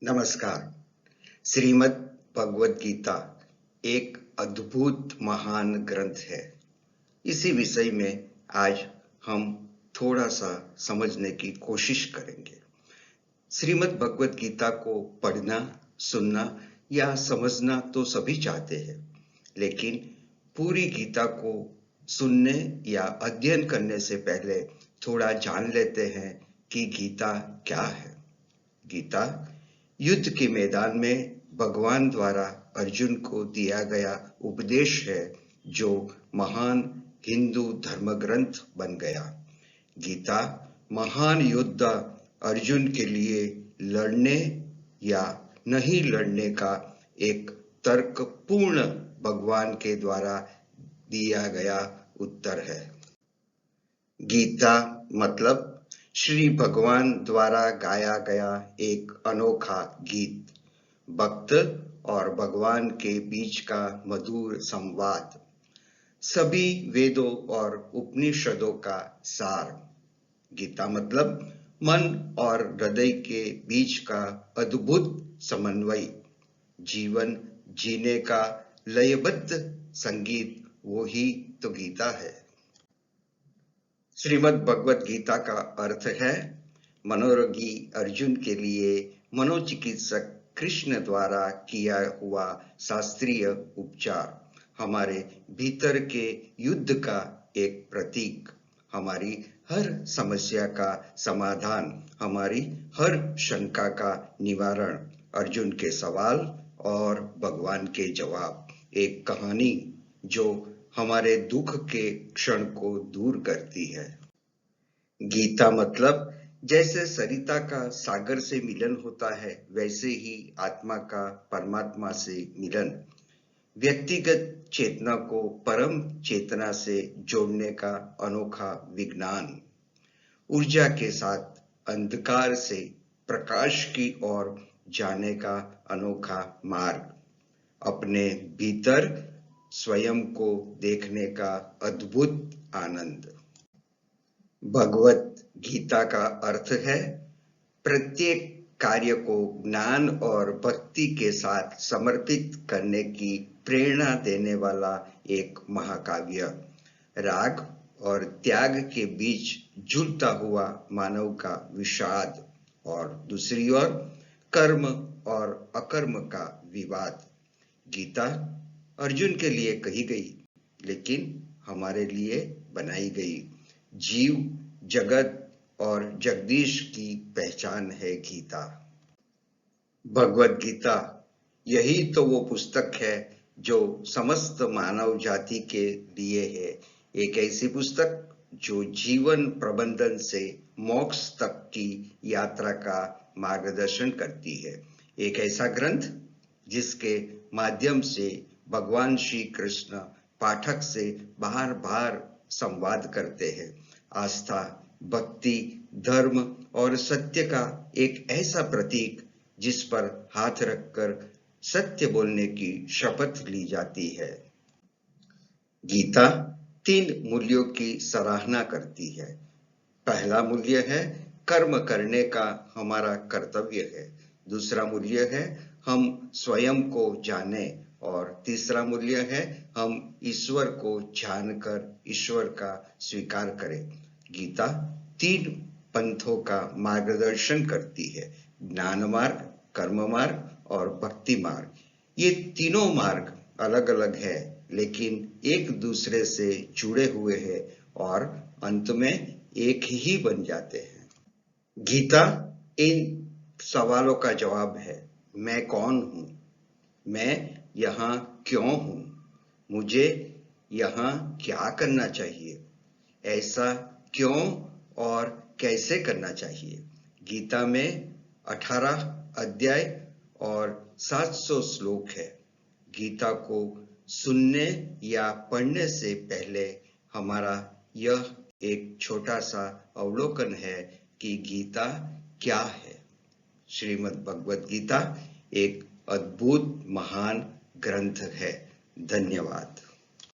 नमस्कार। श्रीमद् भगवत गीता एक अद्भुत महान ग्रंथ है। इसी विषय में आज हम थोड़ा सा समझने की कोशिश करेंगे। श्रीमद् भगवत गीता को पढ़ना, सुनना या समझना तो सभी चाहते हैं, लेकिन पूरी गीता को सुनने या अध्ययन करने से पहले थोड़ा जान लेते हैं कि गीता क्या है। गीता युद्ध के मैदान में भगवान द्वारा अर्जुन को दिया गया उपदेश है, जो महान हिंदू धर्म ग्रंथ बन गया। गीता महान योद्धा अर्जुन के लिए लड़ने या नहीं लड़ने का एक तर्कपूर्ण भगवान के द्वारा दिया गया उत्तर है। गीता मतलब श्री भगवान द्वारा गाया गया एक अनोखा गीत, भक्त और भगवान के बीच का मधुर संवाद, सभी वेदों और उपनिषदों का सार। गीता मतलब मन और हृदय के बीच का अद्भुत समन्वय, जीवन जीने का लयबद्ध संगीत, वो ही तो गीता है। श्रीमद् भगवत गीता का अर्थ है मनोरोगी अर्जुन के लिए मनोचिकित्सक कृष्ण द्वारा किया हुआ शास्त्रीय उपचार, हमारे भीतर के युद्ध का एक प्रतीक, हमारी हर समस्या का समाधान, हमारी हर शंका का निवारण, अर्जुन के सवाल और भगवान के जवाब, एक कहानी जो हमारे दुख के क्षण को दूर करती है। गीता मतलब जैसे सरिता का सागर से मिलन होता है, वैसे ही आत्मा का परमात्मा से मिलन, व्यक्तिगत चेतना को परम चेतना से जोड़ने का अनोखा विज्ञान, ऊर्जा के साथ अंधकार से प्रकाश की ओर जाने का अनोखा मार्ग, अपने भीतर स्वयं को देखने का अद्भुत आनंद। भगवत गीता का अर्थ है प्रत्येक कार्य को ज्ञान और भक्ति के साथ समर्पित करने की प्रेरणा देने वाला एक महाकाव्य, राग और त्याग के बीच झूलता हुआ मानव का विषाद, और दूसरी ओर कर्म और अकर्म का विवाद। गीता अर्जुन के लिए कही गई, लेकिन हमारे लिए बनाई गई। जीव, जगत और जगदीश की पहचान है गीता। भगवत गीता यही तो वो पुस्तक है जो समस्त मानव जाति के लिए है, एक ऐसी पुस्तक जो जीवन प्रबंधन से मोक्ष तक की यात्रा का मार्गदर्शन करती है, एक ऐसा ग्रंथ जिसके माध्यम से भगवान श्री कृष्ण पाठक से बार बार संवाद करते हैं। आस्था, भक्ति, धर्म और सत्य का एक ऐसा प्रतीक जिस पर हाथ रखकर सत्य बोलने की शपथ ली जाती है। गीता 3 मूल्यों की सराहना करती है। पहला मूल्य है कर्म करने का हमारा कर्तव्य है, दूसरा मूल्य है हम स्वयं को जाने, और तीसरा मूल्य है हम ईश्वर को जानकर ईश्वर का स्वीकार करें। गीता 3 पंथों का मार्गदर्शन करती है, ज्ञान मार्ग, कर्म मार्ग और भक्ति मार्ग। ये तीनों मार्ग अलग अलग है, लेकिन एक दूसरे से जुड़े हुए हैं और अंत में एक ही बन जाते हैं। गीता इन सवालों का जवाब है। मैं कौन हूँ? मैं यहाँ क्यों हूँ? मुझे यहाँ क्या करना चाहिए? ऐसा क्यों और कैसे करना चाहिए? गीता में 18 अध्याय और 700 श्लोक है। गीता को सुनने या पढ़ने से पहले हमारा यह एक छोटा सा अवलोकन है कि गीता क्या है। श्रीमद् भगवत गीता एक अद्भुत महान ग्रंथ है। धन्यवाद।